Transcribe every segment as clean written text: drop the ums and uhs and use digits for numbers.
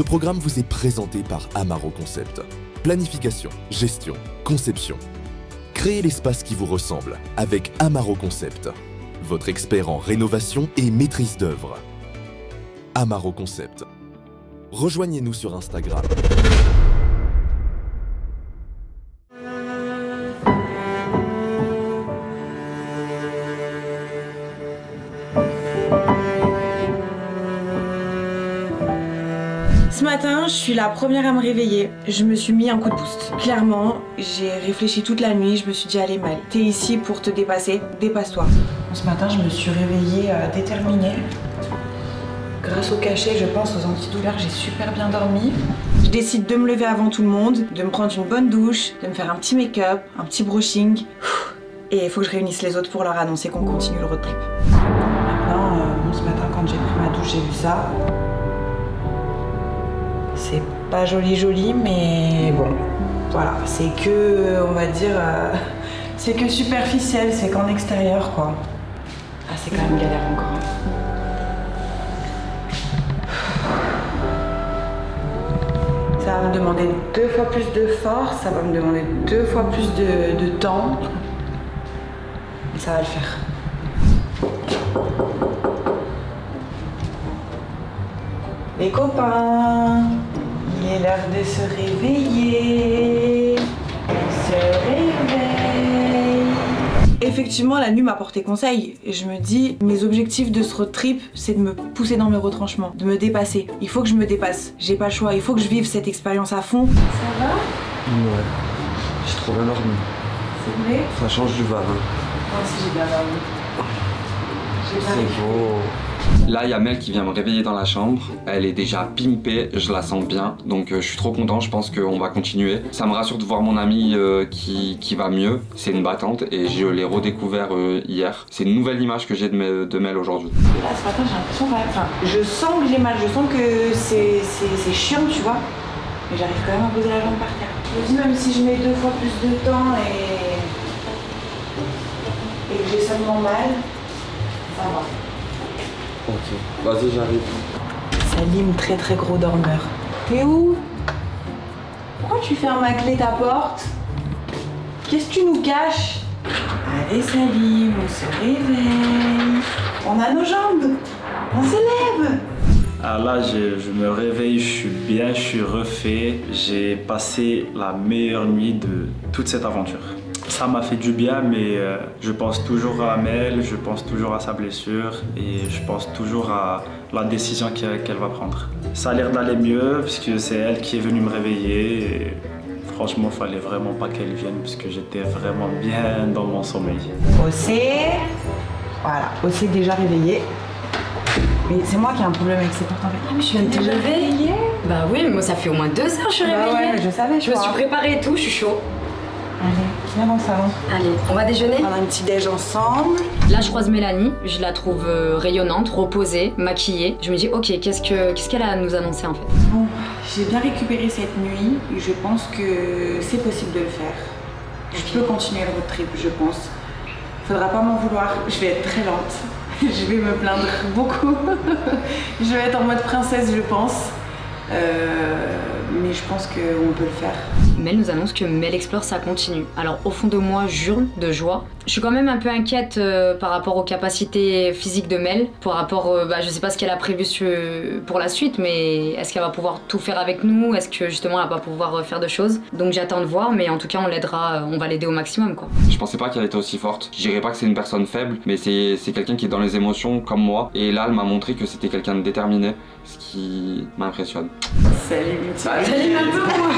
Ce programme vous est présenté par Amaro Concept. Planification, gestion, conception. Créez l'espace qui vous ressemble avec Amaro Concept. Votre expert en rénovation et maîtrise d'œuvre. Amaro Concept. Rejoignez-nous sur Instagram. Ce matin, je suis la première à me réveiller. Je me suis mis un coup de boost. Clairement, j'ai réfléchi toute la nuit, je me suis dit allez Mal, t'es ici pour te dépasser, dépasse-toi. Ce matin, je me suis réveillée déterminée. Grâce au cachet, je pense aux antidouleurs, j'ai super bien dormi. Je décide de me lever avant tout le monde, de me prendre une bonne douche, de me faire un petit make-up, un petit brushing. Et il faut que je réunisse les autres pour leur annoncer qu'on continue le road trip. Maintenant, ce matin, quand j'ai pris ma douche, j'ai vu ça. C'est pas joli, mais bon, voilà, c'est que, on va dire, c'est que superficiel, c'est qu'en extérieur, quoi. Ah, c'est quand même galère encore. Ça va me demander 2 fois plus de force, ça va me demander 2 fois plus de temps, mais ça va le faire. Les copains, il est l'heure de se réveiller. On se réveille. Effectivement, la nuit m'a porté conseil. Et je me dis, mes objectifs de ce road trip, c'est de me pousser dans mes retranchements, de me dépasser. Il faut que je me dépasse. J'ai pas le choix. Il faut que je vive cette expérience à fond. Ça va? Ouais. J'ai trop bien dormi. C'est vrai? Ça change du vin. Moi aussi, j'ai bien dormi. C'est beau. Là, il y a Mel qui vient me réveiller dans la chambre. Elle est déjà pimpée, je la sens bien. Donc je suis trop content, je pense qu'on va continuer. Ça me rassure de voir mon amie qui va mieux. C'est une battante et je l'ai redécouvert hier. C'est une nouvelle image que j'ai de Mel aujourd'hui. Là, ce matin, j'ai l'impression quand même... Enfin, je sens que j'ai mal, je sens que c'est chiant, tu vois. Mais j'arrive quand même à poser la jambe par terre. Je me dis, même si je mets 2 fois plus de temps et que j'ai seulement mal, ça va. Ok, vas-y, j'arrive. Salim, très gros dormeur. T'es où? Pourquoi tu fermes à clé ta porte? Qu'est-ce que tu nous caches? Allez Salim, on se réveille. On a nos jambes. On se lève. Alors là, je me réveille, je suis bien, je suis refait. J'ai passé la meilleure nuit de toute cette aventure. Ça m'a fait du bien, mais je pense toujours à Mel, je pense toujours à sa blessure et je pense toujours à la décision qu'elle va prendre. Ça a l'air d'aller mieux puisque c'est elle qui est venue me réveiller et franchement, il fallait vraiment pas qu'elle vienne puisque j'étais vraiment bien dans mon sommeil. Ossé, voilà, Ossé déjà réveillé. Mais c'est moi qui ai un problème avec ces portes en fait. Ah mais je viens de te réveiller. Bah oui, mais moi ça fait au moins 2 heures que je suis réveillée. Bah ouais, mais je savais, je me suis préparée et tout, je suis chaud. Allez, viens dans le salon. Allez, on va déjeuner? On a un petit déj ensemble. Là, je croise Mélanie, je la trouve rayonnante, reposée, maquillée. Je me dis, ok, qu'est-ce qu'elle a à nous annoncer en fait? Bon, j'ai bien récupéré cette nuit et je pense que c'est possible de le faire. Je peux continuer le road trip, je pense. Faudra pas m'en vouloir, je vais être très lente. Je vais me plaindre beaucoup. Je vais être en mode princesse, je pense. Mais je pense qu'on peut le faire. Mel nous annonce que Mel Explore, ça continue. Alors au fond de moi, je hurle de joie. Je suis quand même un peu inquiète par rapport aux capacités physiques de Mel, par rapport, je sais pas ce qu'elle a prévu pour la suite, mais est-ce qu'elle va pouvoir tout faire avec nous? Est-ce que justement elle va pas pouvoir faire de choses? Donc j'attends de voir, mais en tout cas on l'aidera, on va l'aider au maximum quoi. Je pensais pas qu'elle était aussi forte. Je dirais pas que c'est une personne faible, mais c'est quelqu'un qui est dans les émotions comme moi. Et là, elle m'a montré que c'était quelqu'un de déterminé, ce qui m'impressionne. Salut, Salim un peu moi.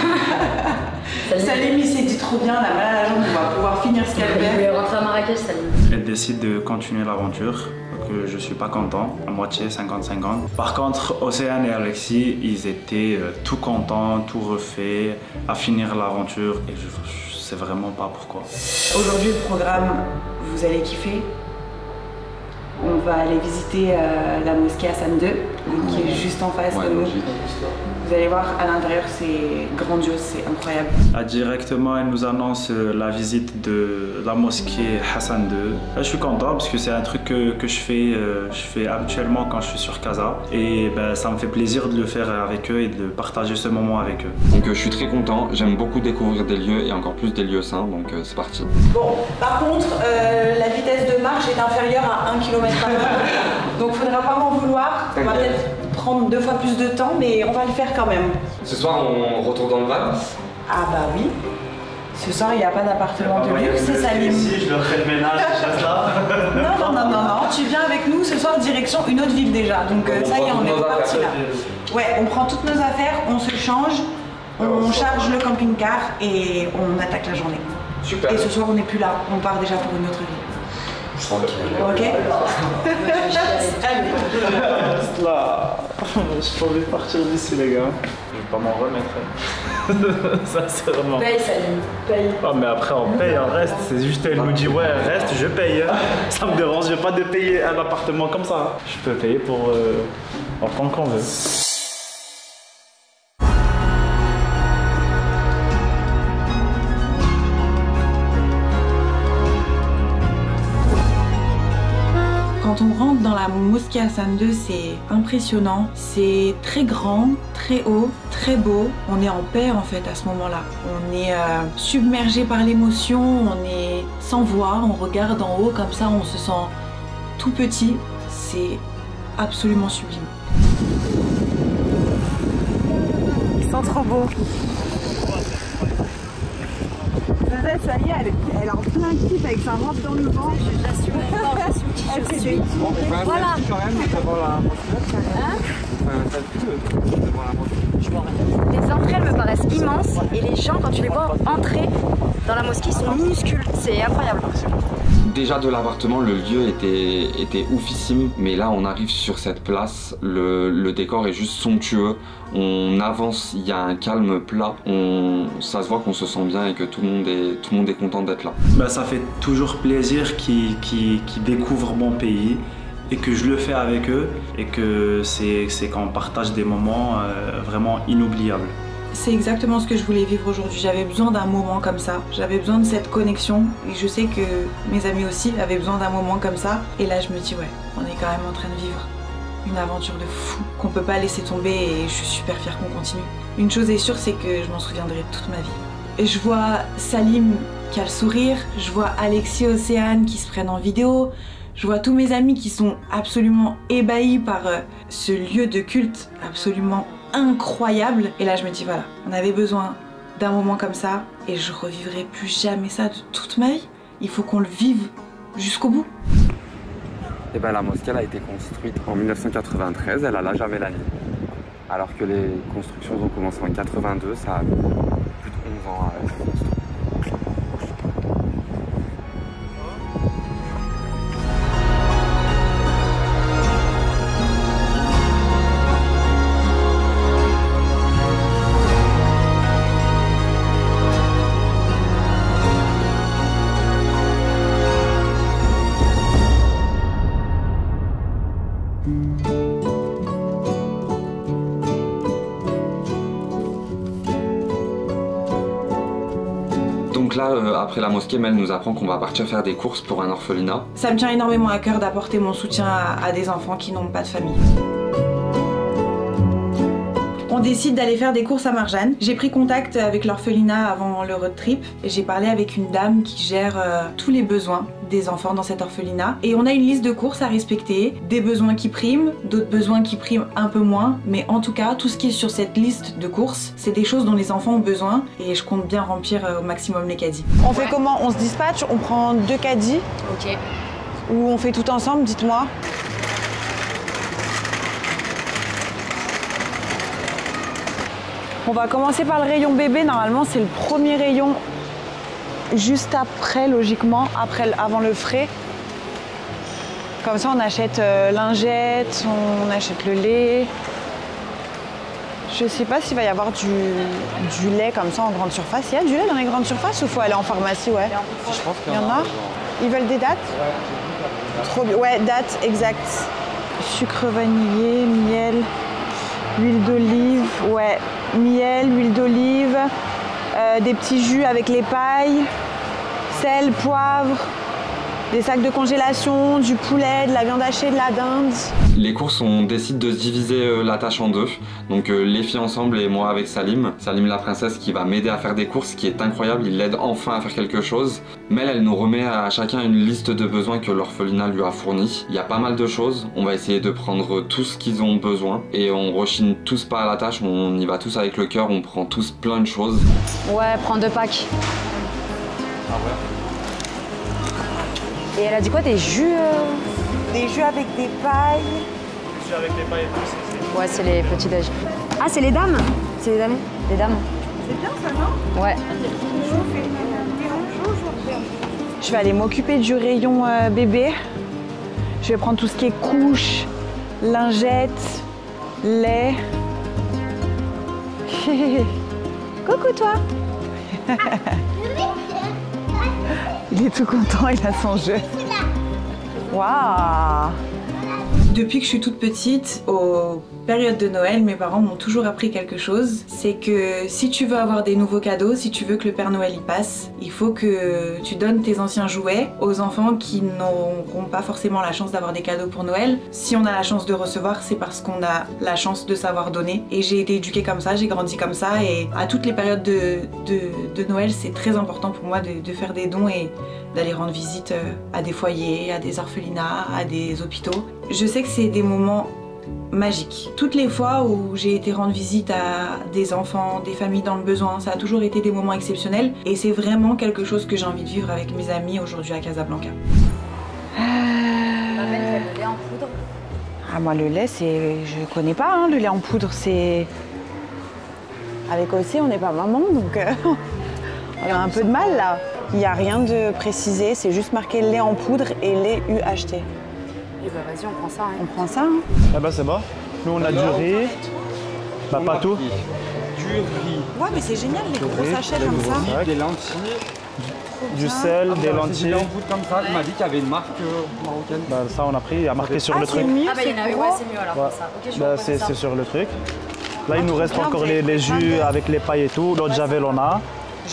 Salim, il s'est dit trop bien, la mal à la jambe, on va pouvoir finir ce qu'elle fait. Il voulait rentrer à Marrakech, Salim. Elle décide de continuer l'aventure, que je suis pas content, à moitié 50-50. Par contre, Océane et Alexis, ils étaient tout contents, tout refaits, à finir l'aventure et je sais vraiment pas pourquoi. Aujourd'hui, le programme, vous allez kiffer. On va aller visiter la mosquée Hassan II. qui est juste en face de nous. Vous allez voir, à l'intérieur, c'est grandiose, c'est incroyable. Directement, elle nous annonce la visite de la mosquée Hassan II. Je suis content parce que c'est un truc que je fais habituellement quand je suis sur Casa. Et ben, ça me fait plaisir de le faire avec eux et de partager ce moment avec eux. Donc je suis très content, j'aime beaucoup découvrir des lieux et encore plus des lieux saints, donc c'est parti. Bon, par contre, la vitesse de marche est inférieure à 1 km/h. Donc faudra pas m'en vouloir. On va peut-être prendre 2 fois plus de temps, mais on va le faire quand même. Ce soir, on retourne dans le van. Ah bah oui. Ce soir, il n'y a pas d'appartement de luxe, c'est Salim. Si, je leur fais le ménage, je reste là. Non, tu viens avec nous ce soir direction une autre ville déjà. Donc ça y est, on est reparti là. Ouais, on prend toutes nos affaires, on se change, on charge le camping-car et on attaque la journée. Super. Et ce soir, on n'est plus là, on part déjà pour une autre ville. Tranquille. Ok. Là, je pourrais partir d'ici les gars. Je vais pas m'en remettre. Sincèrement. Paye, Salim, paye. Oh, mais après on paye, on reste. C'est juste elle nous dit ouais reste, je paye. Ça me dérange pas de payer un appartement comme ça. Je peux payer pour tant qu'on veut. Quand on rentre dans la mosquée Hassan II, c'est impressionnant, c'est très grand, très haut, très beau. On est en paix en fait à ce moment-là. On est submergé par l'émotion, on est sans voix, on regarde en haut comme ça, on se sent tout petit. C'est absolument sublime. Ils sont trop beaux. Ça y est, elle est en plein kiff avec sa robe dans le vent. J'assume encore, Elle fait des... Voilà. Les entrées, elles me paraissent immenses et les gens, quand tu les vois entrer dans la mosquée, ils sont minuscules. C'est incroyable. Déjà de l'appartement, le lieu était oufissime, mais là on arrive sur cette place, le décor est juste somptueux, on avance, il y a un calme plat, ça se voit qu'on se sent bien et que tout le monde est content d'être là. Ben, ça fait toujours plaisir qu'ils découvrent mon pays et que je le fais avec eux et que c'est qu'on partage des moments vraiment inoubliables. C'est exactement ce que je voulais vivre aujourd'hui. J'avais besoin d'un moment comme ça. J'avais besoin de cette connexion. Et je sais que mes amis aussi avaient besoin d'un moment comme ça. Et là, je me dis, ouais, on est quand même en train de vivre une aventure de fou qu'on peut pas laisser tomber et je suis super fière qu'on continue. Une chose est sûre, c'est que je m'en souviendrai toute ma vie. Et je vois Salim qui a le sourire. Je vois Alexis et Océane qui se prennent en vidéo. Je vois tous mes amis qui sont absolument ébahis par ce lieu de culte absolument incroyable. Et là je me dis voilà, on avait besoin d'un moment comme ça et je revivrai plus jamais ça de toute ma vie. Il faut qu'on le vive jusqu'au bout. Et ben la mosquée elle a été construite en 1993, elle a l'âge à Mélanie. Alors que les constructions ont commencé en 82, ça a mis plus de 11 ans à être construit. Donc là, après la mosquée, Mel nous apprend qu'on va partir faire des courses pour un orphelinat. Ça me tient énormément à cœur d'apporter mon soutien à des enfants qui n'ont pas de famille. On décide d'aller faire des courses à Marjane. J'ai pris contact avec l'orphelinat avant le road trip et j'ai parlé avec une dame qui gère tous les besoins des enfants dans cet orphelinat. Et on a une liste de courses à respecter, des besoins qui priment, d'autres besoins qui priment un peu moins. Mais en tout cas, tout ce qui est sur cette liste de courses, c'est des choses dont les enfants ont besoin et je compte bien remplir au maximum les caddies. On fait comment? On se dispatche, on prend 2 caddies. Ok. Ou on fait tout ensemble, dites-moi. On va commencer par le rayon bébé. Normalement, c'est le premier rayon juste après, logiquement, avant le frais. Comme ça, on achète lingettes, on achète le lait. Je sais pas s'il va y avoir du lait comme ça en grande surface. Il y a du lait dans les grandes surfaces ou faut aller en pharmacie? Ouais. Je pense Il y en a. Ils veulent des dates? Trop bien. Ouais, dates, exact. sucre vanillé, miel, huile d'olive, ouais, miel, huile d'olive, des petits jus avec les pailles, sel, poivre, des sacs de congélation, du poulet, de la viande hachée, de la dinde. Les courses, on décide de se diviser la tâche en deux. Donc les filles ensemble et moi avec Salim. Salim la princesse qui va m'aider à faire des courses, ce qui est incroyable, il l'aide enfin à faire quelque chose. Mel, elle nous remet à chacun une liste de besoins que l'orphelinat lui a fournis. Il y a pas mal de choses, on va essayer de prendre tout ce qu'ils ont besoin. Et on rechigne tous pas à la tâche, on y va tous avec le cœur, on prend tous plein de choses. Ouais, prends 2 packs. Ah ouais. Et elle a dit quoi, des jus Des jus avec des pailles. Des jus avec les pailles et tout, Ouais, c'est les petits déj. Ah, c'est les dames? C'est les dames? Les dames. C'est bien ça, non? Ouais. Je vais aller m'occuper du rayon bébé. Je vais prendre tout ce qui est couches, lingettes, lait. Coucou toi. Il est tout content, il a son jeu. Waouh! Depuis que je suis toute petite, aux périodes de Noël, mes parents m'ont toujours appris quelque chose. C'est que si tu veux avoir des nouveaux cadeaux, si tu veux que le Père Noël y passe, il faut que tu donnes tes anciens jouets aux enfants qui n'auront pas forcément la chance d'avoir des cadeaux pour Noël. Si on a la chance de recevoir, c'est parce qu'on a la chance de savoir donner. Et j'ai été éduquée comme ça, j'ai grandi comme ça. Et à toutes les périodes de Noël, c'est très important pour moi de faire des dons et d'aller rendre visite à des foyers, à des orphelinats, à des hôpitaux. Je sais que c'est des moments magiques. Toutes les fois où j'ai été rendre visite à des enfants, des familles dans le besoin, ça a toujours été des moments exceptionnels et c'est vraiment quelque chose que j'ai envie de vivre avec mes amis aujourd'hui à Casablanca. Ma belle fait le lait en poudre. Ah moi le lait c'est... je connais pas hein, le lait en poudre, c'est... Avec aussi on n'est pas maman donc on a un peu de mal là. Il n'y a rien de précisé, c'est juste marqué lait en poudre et lait UHT. Et bah vas-y, on prend ça. Hein. On prend ça hein. Ah bah c'est bon. Nous on a du riz. Bah pas tout. Du riz. Ouais mais c'est génial les gros sachets comme ça. Des lentilles. Du sel, des lentilles. En poudre comme ça. Il m'a dit qu'il y avait une marque marocaine. Bah ça on a pris, il y a marqué sur le truc. Mieux, Ah bah il y en a eu, ouais c'est mieux alors Ouais. pour ça. Ok, je Bah, vais ça. c'est sur le truc. Là il nous reste encore les jus avec les pailles et tout. L'eau de javel on a.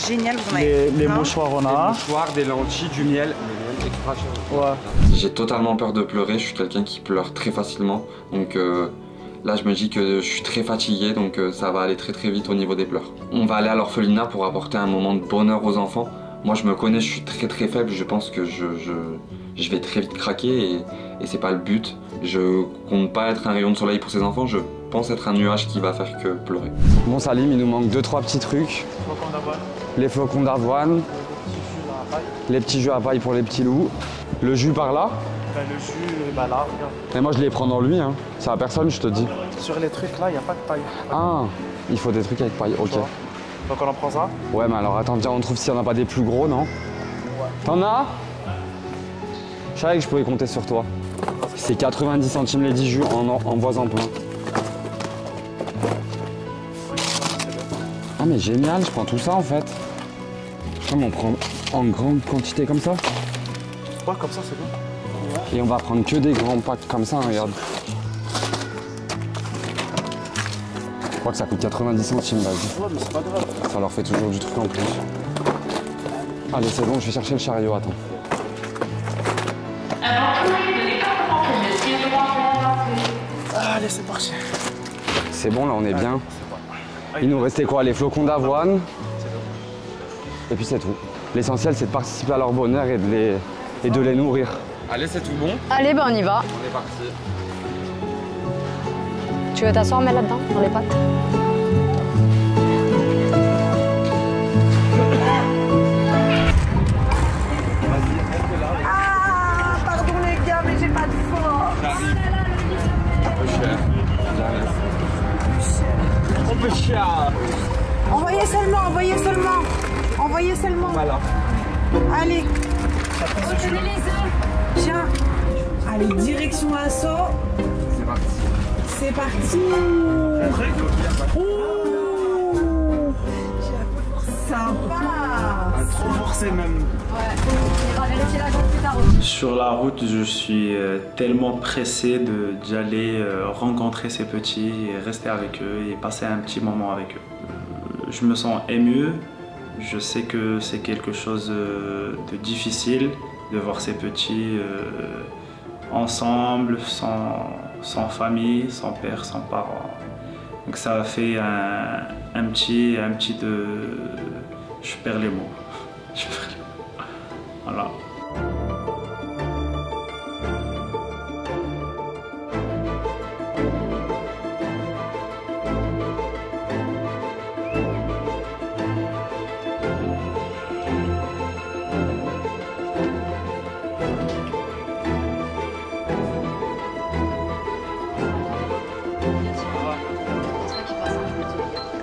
Génial, vous en avez Les mouchoirs on Des a. mouchoirs, des lentilles, du miel. Le miel extra chaud. Ouais. J'ai totalement peur de pleurer, je suis quelqu'un qui pleure très facilement. Donc là je me dis que je suis très fatigué, donc ça va aller très très vite au niveau des pleurs. On va aller à l'orphelinat pour apporter un moment de bonheur aux enfants. Moi je me connais, je suis très très faible, je pense que je vais très vite craquer et c'est pas le but. Je compte pas être un rayon de soleil pour ces enfants, je pense être un nuage qui va faire que pleurer. Bon Salim, il nous manque 2-3 petits trucs. Les flocons d'avoine, les petits jus à paille pour les petits loups, le jus par là. Bah, le jus, bah là, regarde. Et moi je les prends dans lui, hein. Ça à personne, je te dis. Sur les trucs là, il n'y a pas de paille. Ah, il faut des trucs avec paille, ok. Donc on en prend ça. Ouais, mais alors attends, tiens, on trouve s'il n'y en a pas des plus gros, non? T'en as? Je savais que je pouvais compter sur toi. C'est 90 centimes les 10 jus en voisin plein. Ah mais génial, je prends tout ça en fait. Ah, mais on prend en grande quantité comme ça. Ouais, comme ça c'est bon. Et on va prendre que des grands packs comme ça, hein, regarde. Je crois que ça coûte 90 centimes, vas-y. Ouais, mais c'est pas grave. Ça leur fait toujours du truc en plus. Allez, c'est bon, je vais chercher le chariot, attends. Allez, c'est parti. C'est bon, là, on est bien. Il nous restait quoi? Les flocons d'avoine. Et puis c'est tout. L'essentiel, c'est de participer à leur bonheur et de les nourrir. Allez, c'est tout bon, Allez, bah on y va. on est parti. Tu veux t'asseoir, mets là-dedans, dans les pattes. Ah pardon les gars mais j'ai pas de force. Envoyez seulement, envoyez seulement. Envoyez seulement. Voilà. Allez. Tiens. Allez, direction assaut. C'est parti. C'est parti. Sympa. Trop forcé même. Ouais. Sur la route, je suis tellement pressé d'y aller rencontrer ces petits, et rester avec eux et passer un petit moment avec eux. Je me sens ému. Je sais que c'est quelque chose de difficile de voir ces petits ensemble, sans famille, sans père, sans parents. Donc ça a fait un petit de... Je perds les mots. Voilà.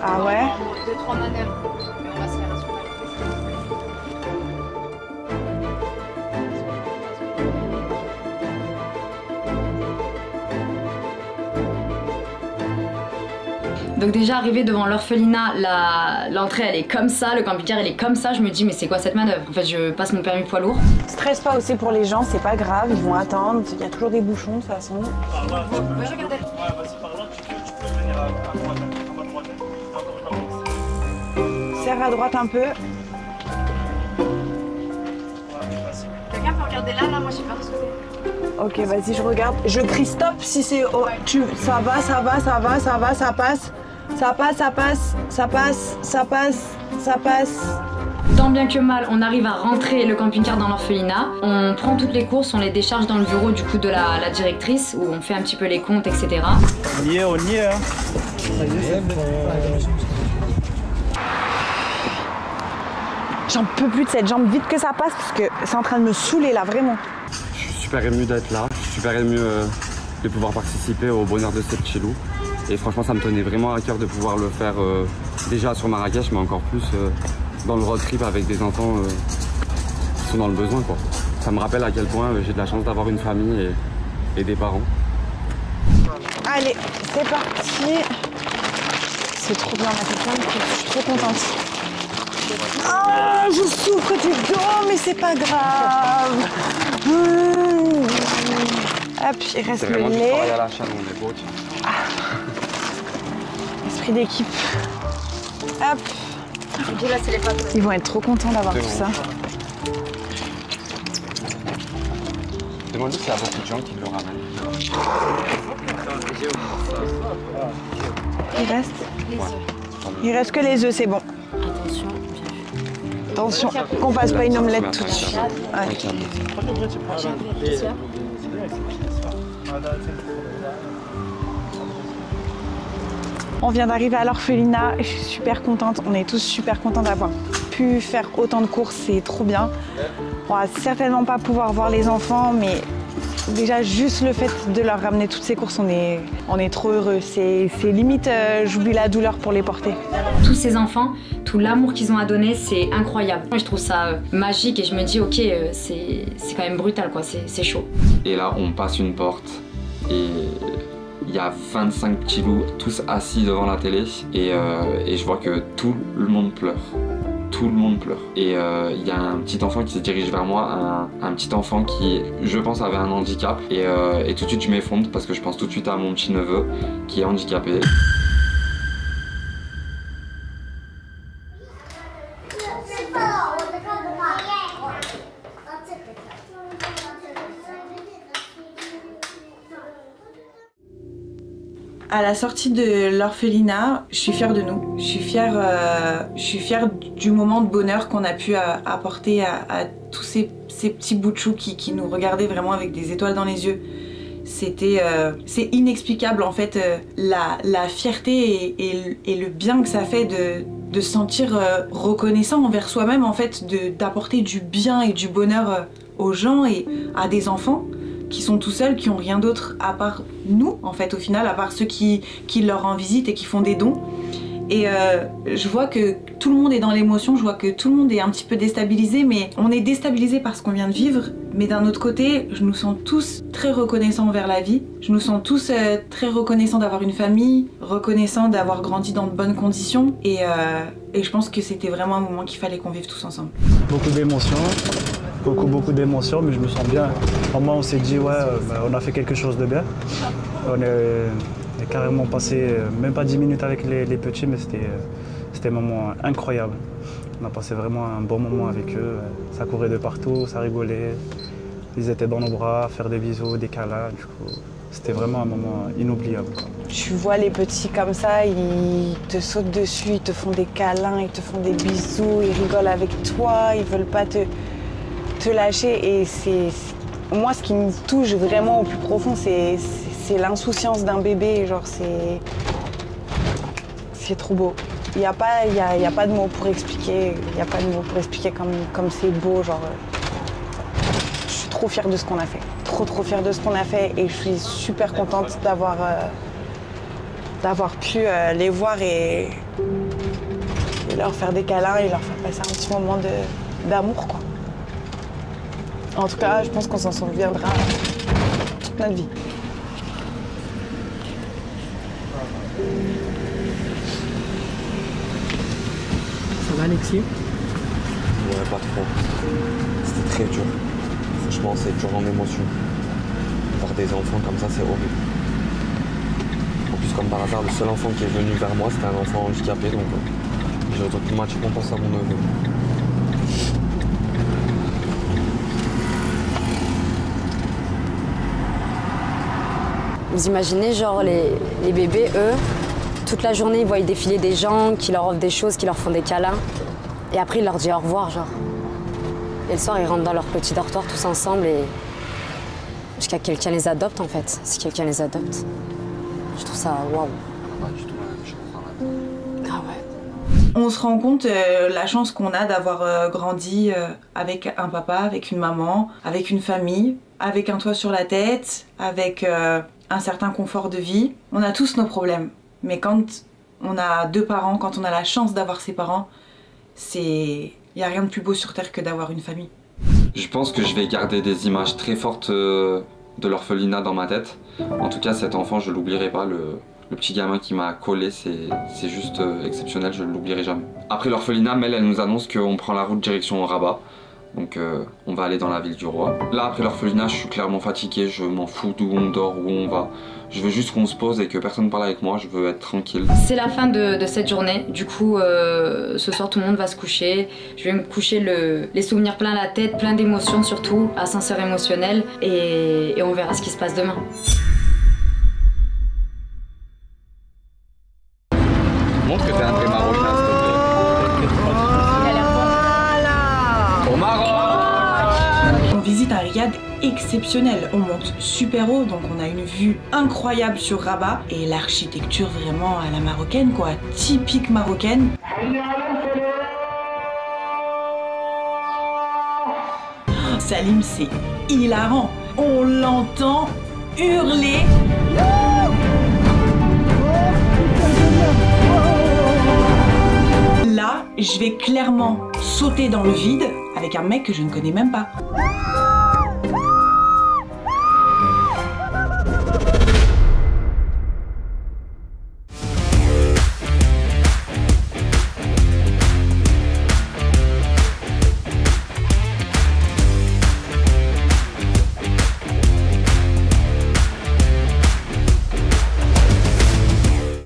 Ah ouais? 2-3 manœuvres, mais on va se faire un super. Donc déjà arrivé devant l'orphelinat, l'entrée elle est comme ça, le camping-car elle est comme ça, je me dis mais c'est quoi cette manœuvre? En fait je passe mon permis poids lourd. Stresse pas aussi pour les gens, c'est pas grave, ils vont attendre, il y a toujours des bouchons de toute façon. Ouais, regardez. Ouais, vas-y par là, tu peux venir à droite, à droite. Serre à droite un peu. Quelqu'un peut regarder là, moi j'ai peur de ce côté. Ok, vas-y, je regarde. Je crie stop si c'est... Oh, ça va, ça va, ça va, ça va, ça passe. Ça passe, ça passe, ça passe, ça passe, ça passe. Tant bien que mal, on arrive à rentrer le camping-car dans l'orphelinat. On prend toutes les courses, on les décharge dans le bureau du coup de la directrice où on fait un petit peu les comptes, etc. On y est, hein. J'en peux plus de cette jambe, vite que ça passe parce que c'est en train de me saouler là, vraiment. Je suis super ému d'être là, je suis super ému de pouvoir participer au bonheur de ces petits loups. Et franchement, ça me tenait vraiment à cœur de pouvoir le faire déjà sur Marrakech, mais encore plus dans le road trip avec des enfants qui sont dans le besoin, quoi. Ça me rappelle à quel point j'ai de la chance d'avoir une famille et des parents. Allez, c'est parti. C'est trop bien, on a fait plein de trucs, je suis trop contente. Oh, je souffre du dos, mais c'est pas grave. Hop, il reste le vraiment du lait. travail à la chaîne, on est beau. Esprit d'équipe. Hop. Là, c'est les pâtes. Ils vont être trop contents d'avoir tout ça. Demande-lui s'il y a beaucoup de gens qui le ramènent. Il reste que les œufs, c'est bon. Attention, qu'on passe pas une omelette tout de suite. Ouais. On vient d'arriver à l'orphelinat et je suis super contente. On est tous super contents d'avoir pu faire autant de courses, c'est trop bien. On va certainement pas pouvoir voir les enfants, mais déjà juste le fait de leur ramener toutes ces courses, on est trop heureux. C'est limite, j'oublie la douleur pour les porter. Tous ces enfants, tout l'amour qu'ils ont à donner, c'est incroyable. Je trouve ça magique et je me dis ok, c'est quand même brutal quoi, c'est chaud. Et là, on passe une porte et il y a 25 petits loups, tous assis devant la télé et je vois que tout le monde pleure. Tout le monde pleure. Et il y a un petit enfant qui se dirige vers moi, un petit enfant qui, je pense, avait un handicap. Et tout de suite, je m'effondre parce que je pense tout de suite à mon petit neveu qui est handicapé. À la sortie de l'orphelinat, je suis fière de nous. Je suis fière du moment de bonheur qu'on a pu apporter à tous ces petits bouts de chou qui nous regardaient vraiment avec des étoiles dans les yeux. C'est inexplicable en fait la fierté et le bien que ça fait de se sentir reconnaissant envers soi-même en fait, d'apporter du bien et du bonheur aux gens et à des enfants qui sont tout seuls, qui ont rien d'autre à part nous en fait au final, à part ceux qui leur rendent visite et qui font des dons. Et je vois que tout le monde est dans l'émotion, je vois que tout le monde est un petit peu déstabilisé, mais on est déstabilisé par ce qu'on vient de vivre. Mais d'un autre côté, je nous sens tous très reconnaissants envers la vie. Je nous sens tous très reconnaissants d'avoir une famille, reconnaissants d'avoir grandi dans de bonnes conditions. Et je pense que c'était vraiment un moment qu'il fallait qu'on vive tous ensemble. Beaucoup d'émotions. beaucoup d'émotions, mais je me sens bien. Au moins, on s'est dit, ouais, on a fait quelque chose de bien. On est carrément passé, même pas 10 minutes avec les petits, mais c'était un moment incroyable. On a passé vraiment un bon moment avec eux. Ça courait de partout, ça rigolait. Ils étaient dans nos bras, faire des bisous, des câlins. Du coup, c'était vraiment un moment inoubliable. Tu vois les petits comme ça, ils te sautent dessus, ils te font des câlins, ils te font des bisous, ils rigolent avec toi, ils veulent pas te lâcher. Et c'est moi ce qui me touche vraiment au plus profond, c'est l'insouciance d'un bébé. Genre c'est trop beau. Il n'y a pas de mots pour expliquer. Il n'y a pas de mots pour expliquer comme c'est beau. Genre, je suis trop fière de ce qu'on a fait. Trop fière de ce qu'on a fait et je suis super contente d'avoir pu les voir et leur faire des câlins et leur faire passer un petit moment d'amour, quoi. En tout cas, je pense qu'on s'en souviendra toute notre vie. Ça va, Alexis? Ouais, pas trop. C'était très dur. Franchement, c'est dur en émotion. Voir des enfants comme ça, c'est horrible. En plus, comme par hasard, le seul enfant qui est venu vers moi, c'était un enfant handicapé, donc j'ai automatiquement pensé à mon neveu. Vous imaginez, genre, les bébés, eux, toute la journée, ils voient défiler des gens qui leur offrent des choses, qui leur font des câlins. Et après, ils leur disent au revoir, genre. Et le soir, ils rentrent dans leur petit dortoir tous ensemble et jusqu'à quelqu'un les adopte, en fait. Si quelqu'un les adopte. Je trouve ça waouh. Ah ouais. On se rend compte la chance qu'on a d'avoir grandi avec un papa, avec une maman, avec une famille, avec un toit sur la tête, avec un certain confort de vie. On a tous nos problèmes. Mais quand on a deux parents, quand on a la chance d'avoir ses parents, il n'y a rien de plus beau sur terre que d'avoir une famille. Je pense que je vais garder des images très fortes de l'orphelinat dans ma tête. En tout cas, cet enfant, je ne l'oublierai pas. Le petit gamin qui m'a collé, c'est juste exceptionnel, je ne l'oublierai jamais. Après l'orphelinat, Mel, elle nous annonce qu'on prend la route direction Rabat. Donc on va aller dans la ville du roi. Là, après l'orphelinat, je suis clairement fatigué, je m'en fous d'où on dort, où on va. Je veux juste qu'on se pose et que personne parle avec moi, je veux être tranquille. C'est la fin de cette journée, du coup ce soir tout le monde va se coucher. Je vais me coucher les souvenirs plein la tête, plein d'émotions surtout, ascenseur émotionnel et on verra ce qui se passe demain. Montre que t'es un vrai Marocain, s'il te plaît. Au Maroc! On visite un riad exceptionnel. On monte super haut, donc on a une vue incroyable sur Rabat et l'architecture vraiment à la marocaine, quoi, typique marocaine. Salim, c'est hilarant. On l'entend hurler. Là, je vais clairement sauter dans le vide avec un mec que je ne connais même pas.